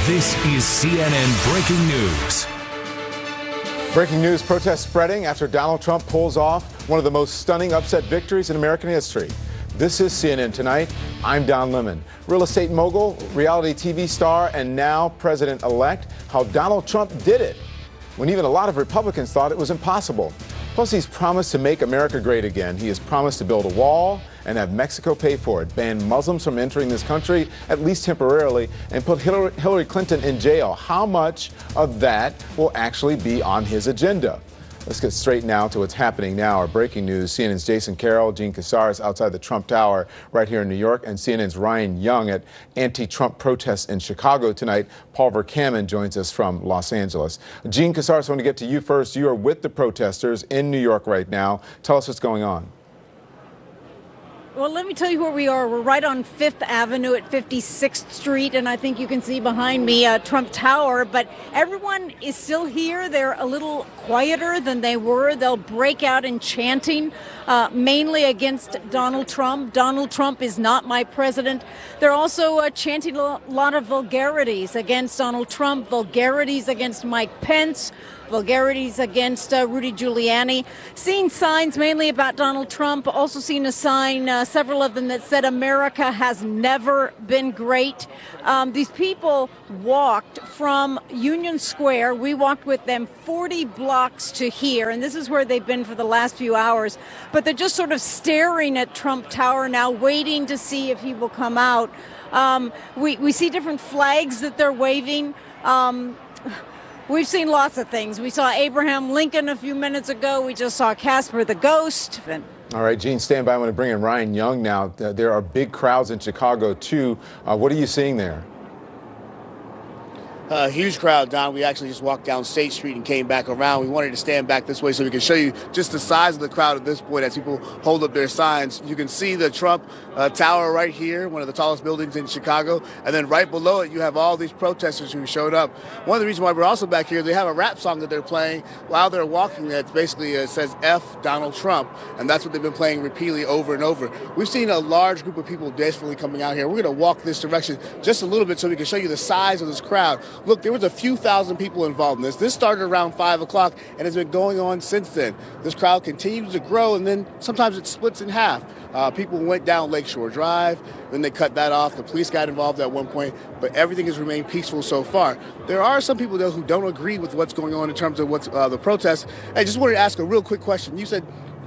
This is CNN Breaking News. Breaking news, protests spreading after Donald Trump pulls off one of the most stunning upset victories in American history. This is CNN Tonight. I'm Don Lemon. Real estate mogul, reality TV star, and now president-elect. How Donald Trump did it when even a lot of Republicans thought it was impossible. Plus, he's promised to make America great again. He has promised to build a wall and have Mexico pay for it, ban Muslims from entering this country, at least temporarily, and put Hillary Clinton in jail. How much of that will actually be on his agenda? Let's get straight now to what's happening now. Our breaking news, CNN's Jason Carroll, Gene Casares outside the Trump Tower right here in New York, and CNN's Ryan Young at anti-Trump protests in Chicago tonight. Paul Verkaman joins us from Los Angeles. Gene Casares, I want to get to you first. You are with the protesters in New York right now. Tell us what's going on. Well, let me tell you where we are. We're right on 5th Avenue at 56th Street, and I think you can see behind me Trump Tower. But everyone is still here. They're a little quieter than they were. They'll break out in chanting, mainly against Donald Trump. Donald Trump is not my president. They're also chanting a lot of vulgarities against Donald Trump, vulgarities against Mike Pence, vulgarities against Rudy Giuliani. Seeing signs mainly about Donald Trump, also seen a sign, several of them, that said America has never been great. These people walked from Union Square. We walked with them 40 blocks to here, and this is where they've been for the last few hours. But they're just sort of staring at Trump Tower now, waiting to see if he will come out. We see different flags that they're waving. We've seen lots of things. We saw Abraham Lincoln a few minutes ago. We just saw Casper the Ghost. All right, Gene, stand by. I want to bring in Ryan Young now. There are big crowds in Chicago, too. What are you seeing there? Huge crowd, Don. We actually just walked down State Street and came back around. We wanted to stand back this way so we can show you just the size of the crowd at this point as people hold up their signs. You can see the Trump Tower right here, one of the tallest buildings in Chicago. And then right below it, you have all these protesters who showed up. One of the reasons why we're also back here, they have a rap song that they're playing while they're walking that basically says F Donald Trump. And that's what they've been playing repeatedly over and over. We've seen a large group of people desperately coming out here. We're going to walk this direction just a little bit so we can show you the size of this crowd. Look, there was a few thousand people involved in this. This started around 5 o'clock and has been going on since then. This crowd continues to grow, and then sometimes it splits in half. People went down Lakeshore Drive, then they cut that off. The police got involved at one point, but everything has remained peaceful so far. There are some people, though, who don't agree with what's going on in terms of what's the protests. I just wanted to ask a real quick question. You said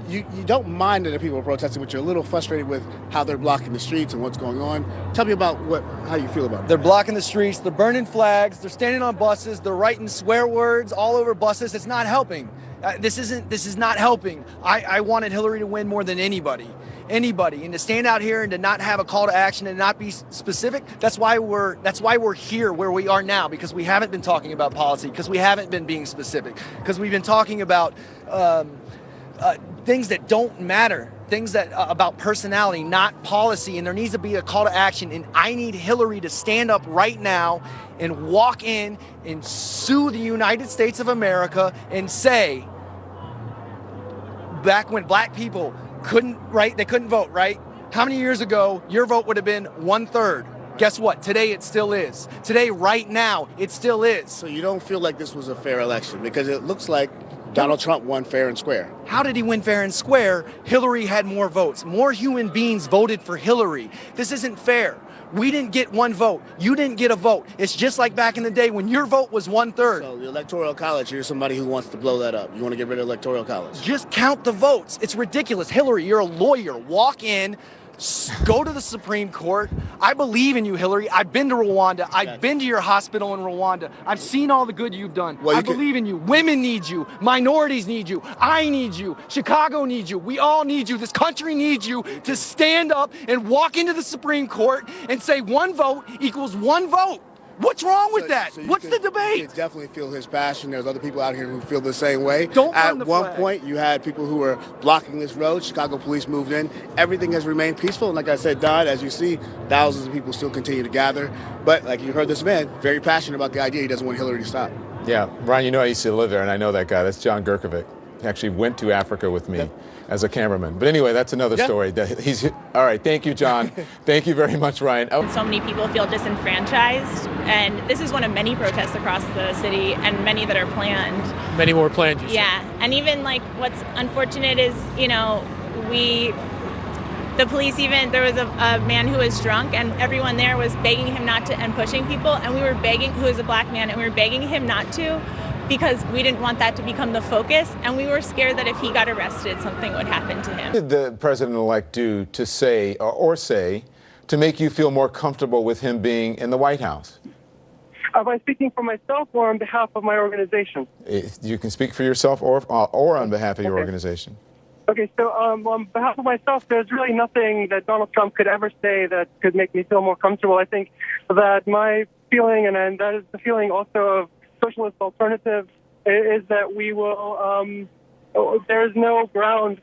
you don't mind that the people are protesting, but you're a little frustrated with how they're blocking the streets and what's going on. Tell me about how you feel about it. They're blocking the streets, they're burning flags, they're standing on buses, they're writing swear words all over buses. It's not helping. This is not helping. I wanted Hillary to win more than anybody. And to stand out here and to not have a call to action and not be specific, that's why we're here where we are now, because we haven't been talking about policy, because we haven't been being specific, because we've been talking about things that don't matter, things that about personality, not policy, and there needs to be a call to action. And I need Hillary to stand up right now and walk in and sue the United States of America and say, back when black people couldn't vote, right? How many years ago your vote would have been 1/3? Guess what? Today it still is. Today, right now, it still is. So you don't feel like this was a fair election, because it looks like Donald Trump won fair and square. How did he win fair and square? Hillary had more votes. More human beings voted for Hillary. This isn't fair. We didn't get one vote. You didn't get a vote. It's just like back in the day when your vote was 1/3. So the Electoral College, you're somebody who wants to blow that up. You want to get rid of Electoral College. Just count the votes. It's ridiculous. Hillary, you're a lawyer. Walk in. Go to the Supreme Court. I believe in you, Hillary. I've been to Rwanda. I've been to your hospital in Rwanda. I've seen all the good you've done. I believe in you. Women need you. Minorities need you. I need you. Chicago needs you. We all need you. This country needs you to stand up and walk into the Supreme Court and say one vote equals one vote. What's wrong with that? What's the debate? You can definitely feel his passion. There's other people out here who feel the same way. At one point, you had people who were blocking this road. Chicago police moved in. Everything has remained peaceful. And like I said, Don, as you see, thousands of people still continue to gather. But like you heard this man, very passionate about the idea. He doesn't want Hillary to stop. Yeah, Ryan, you know I used to live there, and I know that guy. That's John Gerkovic. He actually went to Africa with me as a cameraman. But anyway, that's another story. All right. Thank you, John. Thank you very much, Ryan. So many people feel disenfranchised, and this is one of many protests across the city, and many that are planned. Many more planned, you said. Yeah, and even like what's unfortunate is, the police, even there was a man who was drunk, and everyone there was begging him not to, and pushing people, and we were begging, who was a black man, and we were begging him not to, because we didn't want that to become the focus, and we were scared that if he got arrested, something would happen to him. What did the president-elect do to say to make you feel more comfortable with him being in the White House? Am I speaking for myself or on behalf of my organization? You can speak for yourself or on behalf of your organization. Okay, so on behalf of myself, there's really nothing that Donald Trump could ever say that could make me feel more comfortable. I think that my feeling, and that is the feeling also of Socialist Alternative, is that we will, there is no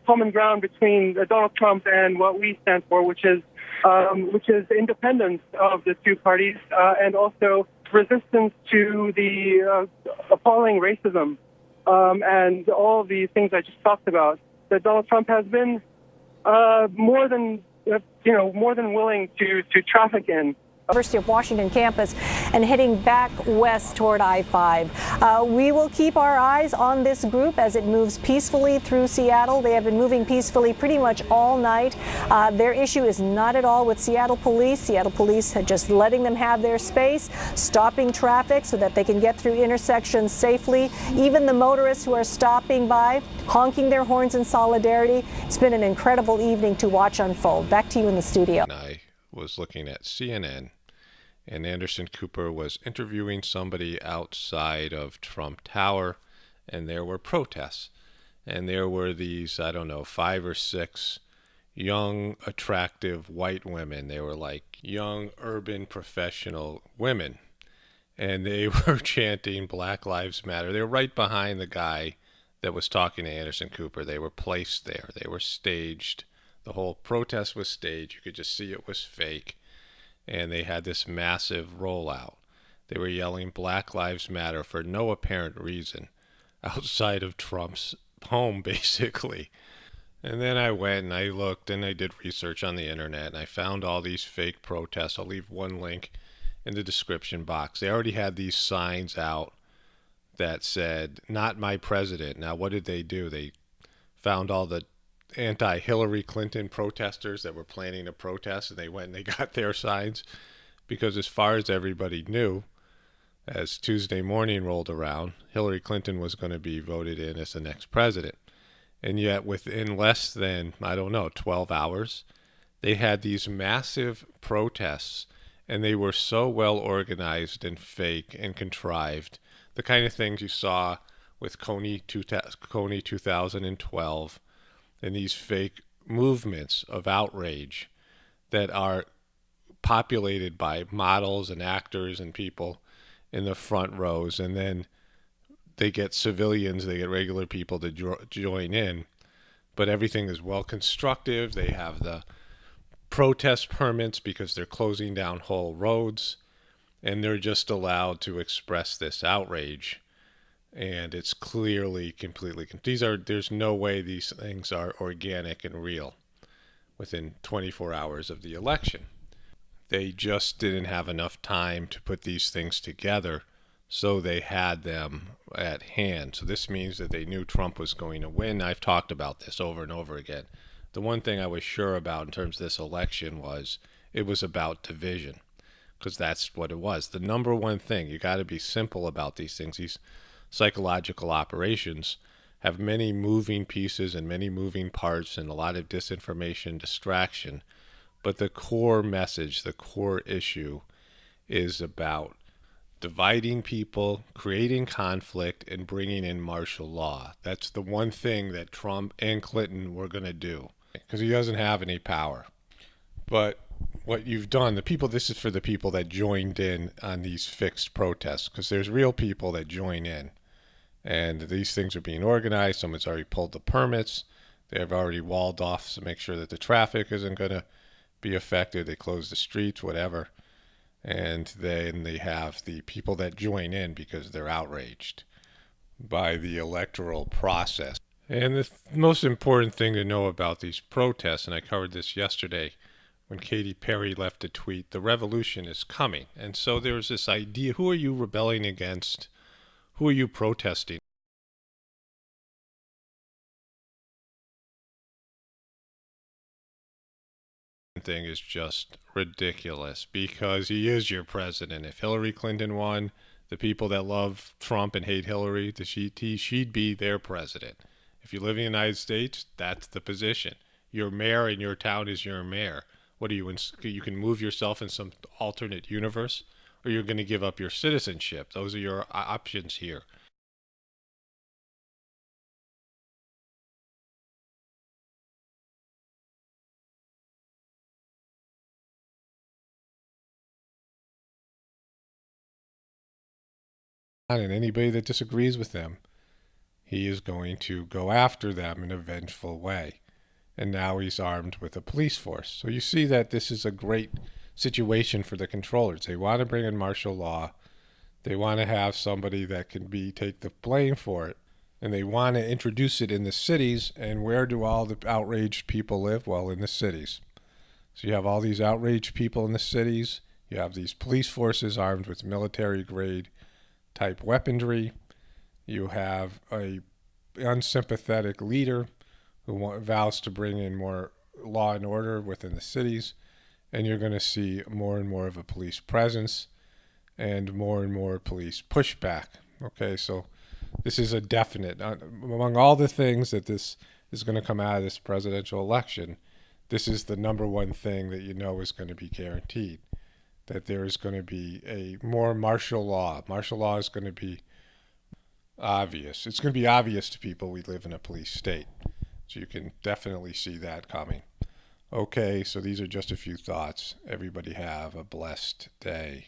common ground between Donald Trump and what we stand for, which is independence of the two parties, and also resistance to the appalling racism and all the things I just talked about. That Donald Trump has been more than willing to traffic in. University of Washington campus and heading back west toward I-5. We will keep our eyes on this group as it moves peacefully through Seattle. They have been moving peacefully pretty much all night. Their issue is not at all with Seattle police. Seattle police are just letting them have their space, stopping traffic so that they can get through intersections safely. Even the motorists who are stopping by, honking their horns in solidarity. It's been an incredible evening to watch unfold. Back to you in the studio. I was looking at CNN, and Anderson Cooper was interviewing somebody outside of Trump Tower, and there were protests. And there were these, 5 or 6 young, attractive white women. They were like young, urban, professional women. And they were chanting Black Lives Matter. They were right behind the guy that was talking to Anderson Cooper. They were placed there. They were staged. The whole protest was staged. You could just see it was fake. And they had this massive rollout. They were yelling Black Lives Matter for no apparent reason outside of Trump's home, basically. And then I went and I looked and I did research on the internet, and I found all these fake protests. I'll leave one link in the description box. They already had these signs out that said, "Not my president." Now, what did they do? They found all the anti-Hillary Clinton protesters that were planning a protest, and they went and they got their signs, because as far as everybody knew, as Tuesday morning rolled around, Hillary Clinton was going to be voted in as the next president. And yet within less than, 12 hours, they had these massive protests, and they were so well organized and fake and contrived, the kind of things you saw with Coney 2012, and these fake movements of outrage that are populated by models and actors and people in the front rows. And then they get civilians, they get regular people to join in. But everything is well constructive. They have the protest permits because they're closing down whole roads. And they're just allowed to express this outrage. And it's clearly completely, there's no way these things are organic and real within 24 hours of the election. They just didn't have enough time to put these things together, so they had them at hand. So this means that they knew Trump was going to win. I've talked about this over and over again. The one thing I was sure about in terms of this election was it was about division, because that's what it was. The number one thing, you got to be simple about these things. These psychological operations have many moving pieces and many moving parts and a lot of disinformation, distraction. But the core message, the core issue is about dividing people, creating conflict, and bringing in martial law. That's the one thing that Trump and Clinton were going to do, because he doesn't have any power. But what you've done, this is for the people that joined in on these fixed protests, because there's real people that join in. And these things are being organized. Someone's already pulled the permits. They have already walled off to make sure that the traffic isn't going to be affected. They close the streets, whatever. And then they have the people that join in because they're outraged by the electoral process. And the most important thing to know about these protests, and I covered this yesterday when Katy Perry left a tweet, the revolution is coming. And so there's this idea, who are you rebelling against? Who are you protesting? Thing is just ridiculous because he is your president. If Hillary Clinton won, the people that love Trump and hate Hillary, she'd be their president. If you live in the United States, that's the position. Your mayor in your town is your mayor. What are you? You can move yourself in some alternate universe, or you're going to give up your citizenship. Those are your options here. And anybody that disagrees with them, he is going to go after them in a vengeful way. And now he's armed with a police force. So you see that this is a great situation for the controllers. They want to bring in martial law. They want to have somebody that can take the blame for it. And they want to introduce it in the cities. And where do all the outraged people live? Well, in the cities. So you have all these outraged people in the cities. You have these police forces armed with military-grade type weaponry. You have a unsympathetic leader who vows to bring in more law and order within the cities, and you're going to see more and more of a police presence and more police pushback. Okay, so this is a definite, among all the things that this is going to come out of this presidential election, this is the number one thing that you know is going to be guaranteed, that there is going to be a more martial law. Martial law is going to be obvious. It's going to be obvious to people we live in a police state. So you can definitely see that coming. Okay, so these are just a few thoughts. Everybody have a blessed day.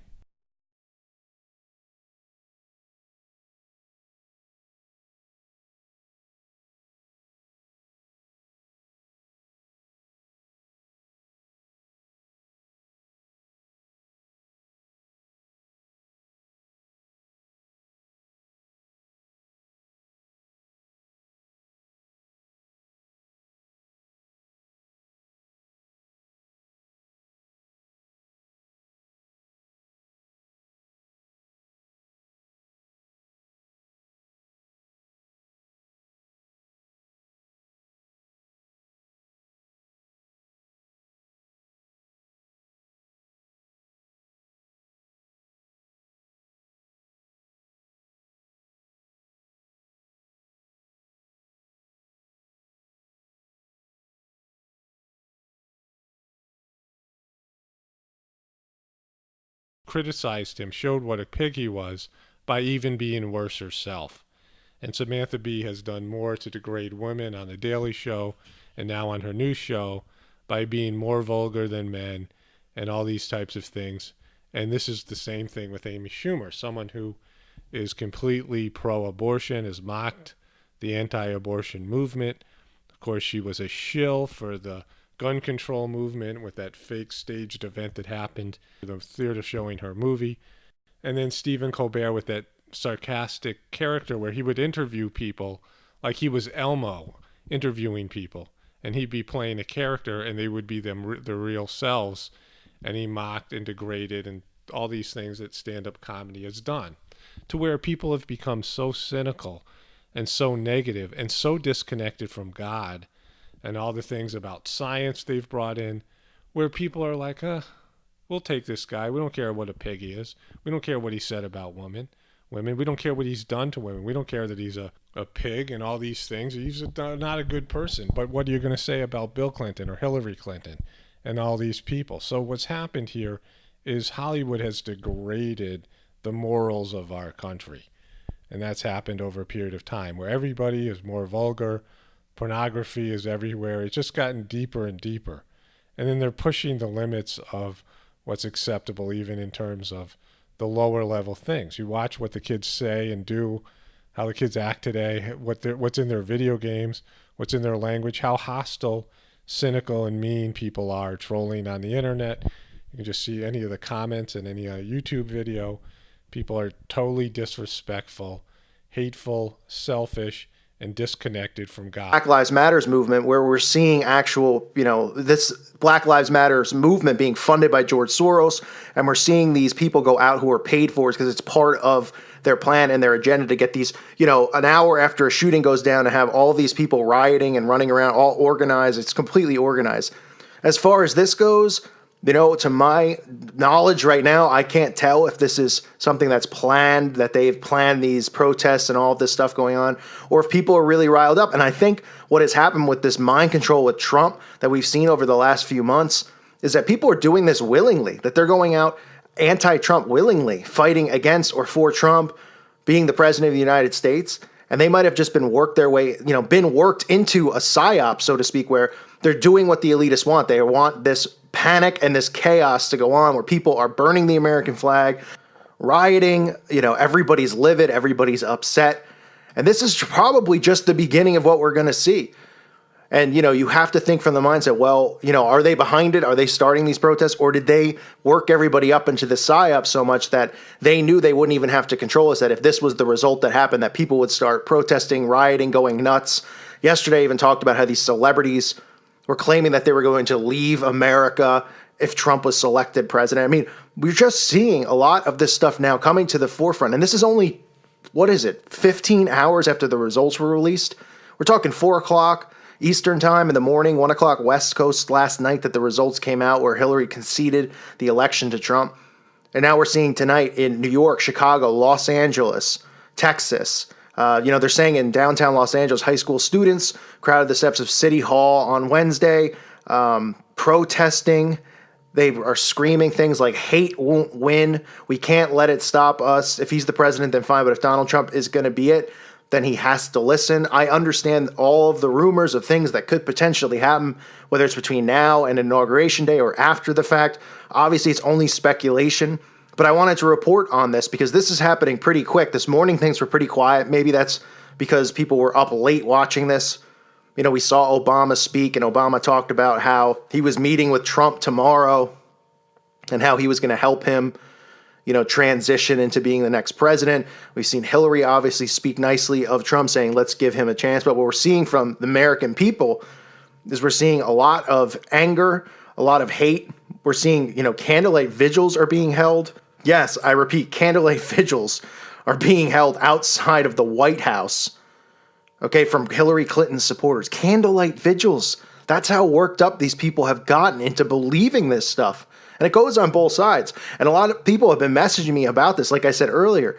Criticized him, showed what a pig he was by even being worse herself. And Samantha Bee has done more to degrade women on The Daily Show and now on her new show by being more vulgar than men and all these types of things. And this is the same thing with Amy Schumer, someone who is completely pro-abortion, has mocked the anti-abortion movement. Of course, she was a shill for the gun control movement with that fake staged event that happened, the theater showing her movie. And then Stephen Colbert with that sarcastic character where he would interview people like he was Elmo interviewing people, and he'd be playing a character and they would be their real selves, and he mocked and degraded and all these things that stand-up comedy has done, to where people have become so cynical and so negative and so disconnected from God and all the things about science they've brought in, where people are like, we'll take this guy. We don't care what a pig he is. We don't care what he said about women. We don't care what he's done to women. We don't care that he's a pig and all these things. He's not a good person. But what are you going to say about Bill Clinton or Hillary Clinton and all these people? So what's happened here is Hollywood has degraded the morals of our country. And that's happened over a period of time where everybody is more vulgar. Pornography is everywhere. It's just gotten deeper and deeper. And then they're pushing the limits of what's acceptable, even in terms of the lower level things. You watch what the kids say and do, how the kids act today, what's in their video games, what's in their language, how hostile, cynical, and mean people are trolling on the internet. You can just see any of the comments in any YouTube video. People are totally disrespectful, hateful, selfish, and disconnected from God. Black Lives Matters movement, where we're seeing actual, this Black Lives Matters movement being funded by George Soros, and we're seeing these people go out who are paid for it because it's part of their plan and their agenda to get these, an hour after a shooting goes down, to have all these people rioting and running around, all organized. It's completely organized. As far as this goes, to my knowledge right now, I can't tell if this is something that's planned, that they've planned these protests and all of this stuff going on, or if people are really riled up. And I think what has happened with this mind control with Trump that we've seen over the last few months is that people are doing this willingly, that they're going out anti-Trump willingly, fighting against or for Trump being the president of the United States. And they might have just been worked their way, been worked into a psyop, so to speak, where they're doing what the elitists want. They want this panic and this chaos to go on, where people are burning the American flag, rioting, everybody's livid, everybody's upset. And this is probably just the beginning of what we're going to see. And, you have to think from the mindset, well, are they behind it? Are they starting these protests? Or did they work everybody up into the psyop so much that they knew they wouldn't even have to control us, that if this was the result that happened, that people would start protesting, rioting, going nuts? Yesterday, I even talked about how these celebrities were claiming that they were going to leave America if Trump was selected president. I mean, we're just seeing a lot of this stuff now coming to the forefront. And this is only, 15 hours after the results were released? We're talking 4 o'clock Eastern time in the morning, 1 o'clock West Coast last night that the results came out where Hillary conceded the election to Trump. And now we're seeing tonight in New York, Chicago, Los Angeles, Texas. They're saying in downtown Los Angeles, high school students crowded the steps of City Hall on Wednesday, protesting. They are screaming things like, hate won't win. We can't let it stop us. If he's the president, then fine. But if Donald Trump is going to be it, then he has to listen. I understand all of the rumors of things that could potentially happen, whether it's between now and Inauguration Day or after the fact. Obviously, it's only speculation. But I wanted to report on this because this is happening pretty quick. This morning, things were pretty quiet. Maybe that's because people were up late watching this. We saw Obama speak, and Obama talked about how he was meeting with Trump tomorrow and how he was going to help him, transition into being the next president. We've seen Hillary obviously speak nicely of Trump, saying, let's give him a chance. But what we're seeing from the American people is we're seeing a lot of anger, a lot of hate. We're seeing, candlelight vigils are being held. Yes, I repeat, candlelight vigils are being held outside of the White House, from Hillary Clinton's supporters. Candlelight vigils. That's how worked up these people have gotten into believing this stuff. And it goes on both sides. And a lot of people have been messaging me about this, like I said earlier,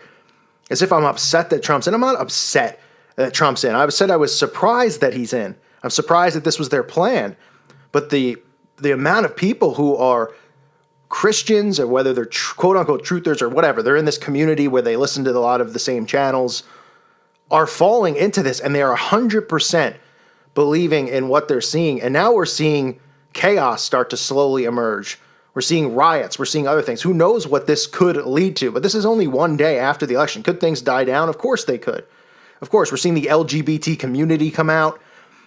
as if I'm upset that Trump's in. I'm not upset that Trump's in. I said I was surprised that he's in. I'm surprised that this was their plan. But the amount of people who are Christians, or whether they're quote-unquote truthers or whatever, they're in this community where they listen to a lot of the same channels, are falling into this, and they are 100% believing in what they're seeing. And now we're seeing chaos start to slowly emerge. We're seeing riots. We're seeing other things. Who knows what this could lead to? But this is only one day after the election. Could things die down? Of course they could. Of course, we're seeing the LGBT community come out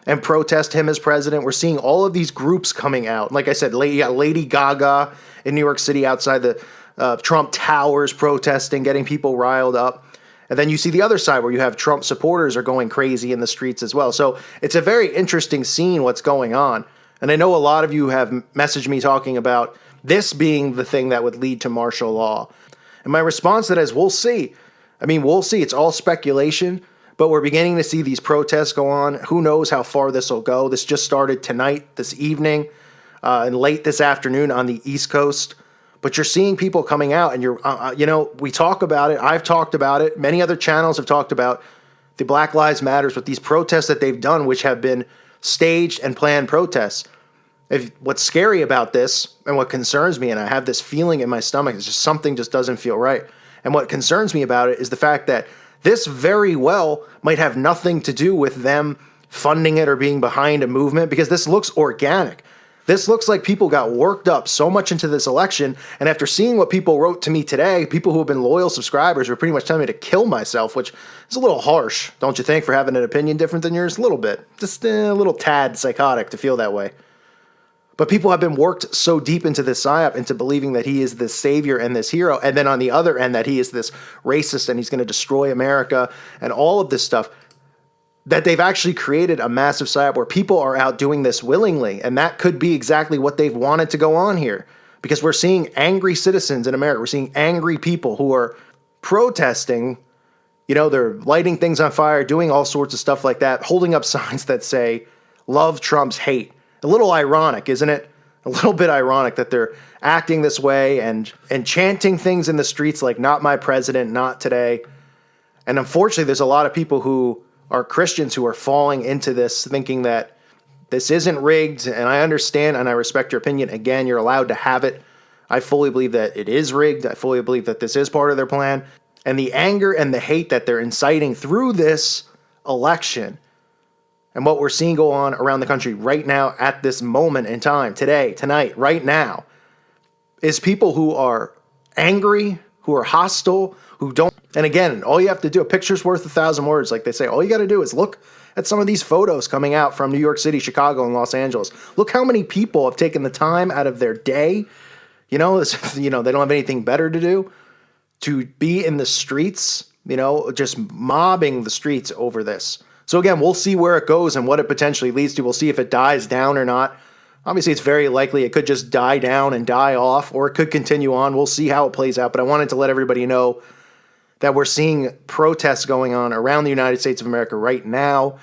and protest him as president. We're seeing all of these groups coming out. Like I said, you got Lady Gaga in New York City outside the Trump Towers protesting, getting people riled up. And then you see the other side where you have Trump supporters are going crazy in the streets as well. So it's a very interesting scene what's going on. And I know a lot of you have messaged me talking about this being the thing that would lead to martial law. And my response to that is, we'll see. I mean, we'll see. It's all speculation, but we're beginning to see these protests go on. Who knows how far this will go? This just started tonight, this evening, and late this afternoon on the East Coast. But you're seeing people coming out, and we talk about it. I've talked about it. Many other channels have talked about the Black Lives Matters with these protests that they've done, which have been staged and planned protests. What's scary about this, and what concerns me, and I have this feeling in my stomach, is just something just doesn't feel right. And what concerns me about it is the fact that this very well might have nothing to do with them funding it or being behind a movement, because this looks organic. This looks like people got worked up so much into this election, and after seeing what people wrote to me today, people who have been loyal subscribers were pretty much telling me to kill myself, which is a little harsh, don't you think, for having an opinion different than yours? A little bit. Just a little tad psychotic to feel that way. But people have been worked so deep into this psyop, into believing that he is this savior and this hero, and then on the other end that he is this racist and he's going to destroy America and all of this stuff. that they've actually created a massive psyop where people are out doing this willingly. And that could be exactly what they've wanted to go on here, because we're seeing angry citizens in America. We're seeing angry people who are protesting. You know, they're lighting things on fire, doing all sorts of stuff like that, holding up signs that say, "Love Trump's hate." A little ironic, isn't it? A little bit ironic that they're acting this way and chanting things in the streets like "not my president, not today." And unfortunately, there's a lot of people who are Christians who are falling into this, thinking that this isn't rigged. And I understand and I respect your opinion. Again, you're allowed to have it. I fully believe that it is rigged. I fully believe that this is part of their plan. And the anger and the hate that they're inciting through this election and what we're seeing go on around the country right now at this moment in time, today, tonight, right now, is people who are angry, who are hostile, who don't. And again, all you have to do, a picture's worth 1,000 words, like they say. All you got to do is look at some of these photos coming out from New York City, Chicago, and Los Angeles. Look how many people have taken the time out of their day. They don't have anything better to do, to be in the streets, just mobbing the streets over this. So again, we'll see where it goes and what it potentially leads to. We'll see if it dies down or not. Obviously, it's very likely it could just die down and die off, or it could continue on. We'll see how it plays out. But I wanted to let everybody know that we're seeing protests going on around the United States of America right now.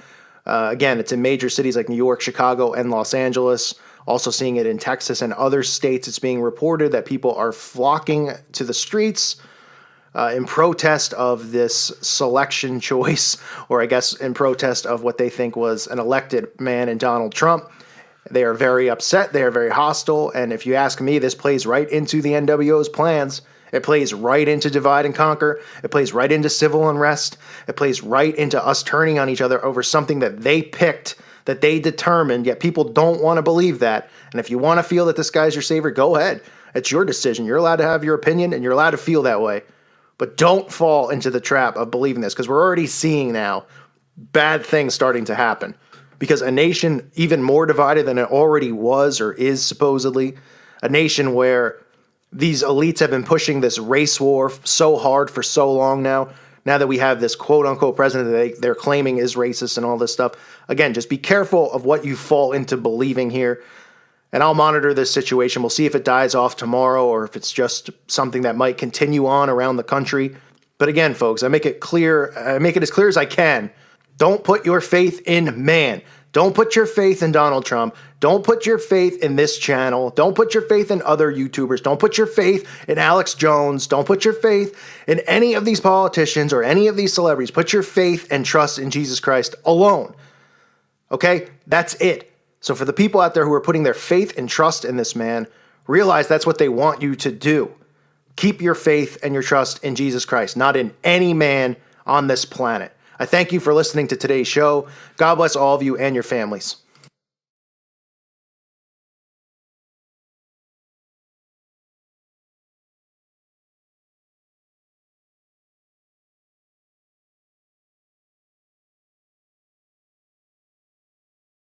Again, it's in major cities like New York, Chicago, and Los Angeles. Also seeing it in Texas and other states. It's being reported that people are flocking to the streets in protest of this selection choice, or I guess in protest of what they think was an elected man in Donald Trump. They are very upset. They are very hostile. And if you ask me, this plays right into the NWO's plans. It plays right into divide and conquer. It plays right into civil unrest. It plays right into us turning on each other over something that they picked, that they determined, yet people don't want to believe that. And if you want to feel that this guy's your savior, go ahead. It's your decision. You're allowed to have your opinion, and you're allowed to feel that way. But don't fall into the trap of believing this, because we're already seeing now bad things starting to happen. Because a nation even more divided than it already was or is supposedly, a nation where these elites have been pushing this race war so hard for so long now that we have this quote-unquote president that they're claiming is racist and all this stuff. Again, just be careful of what you fall into believing here. And I'll monitor this situation. We'll see if it dies off tomorrow or if it's just something that might continue on around the country. But again, folks, I make it as clear as I can. Don't put your faith in man. Don't put your faith in Donald Trump. Don't put your faith in this channel. Don't put your faith in other YouTubers. Don't put your faith in Alex Jones. Don't put your faith in any of these politicians or any of these celebrities. Put your faith and trust in Jesus Christ alone. Okay? That's it. So for the people out there who are putting their faith and trust in this man, realize that's what they want you to do. Keep your faith and your trust in Jesus Christ, not in any man on this planet. I thank you for listening to today's show. God bless all of you and your families.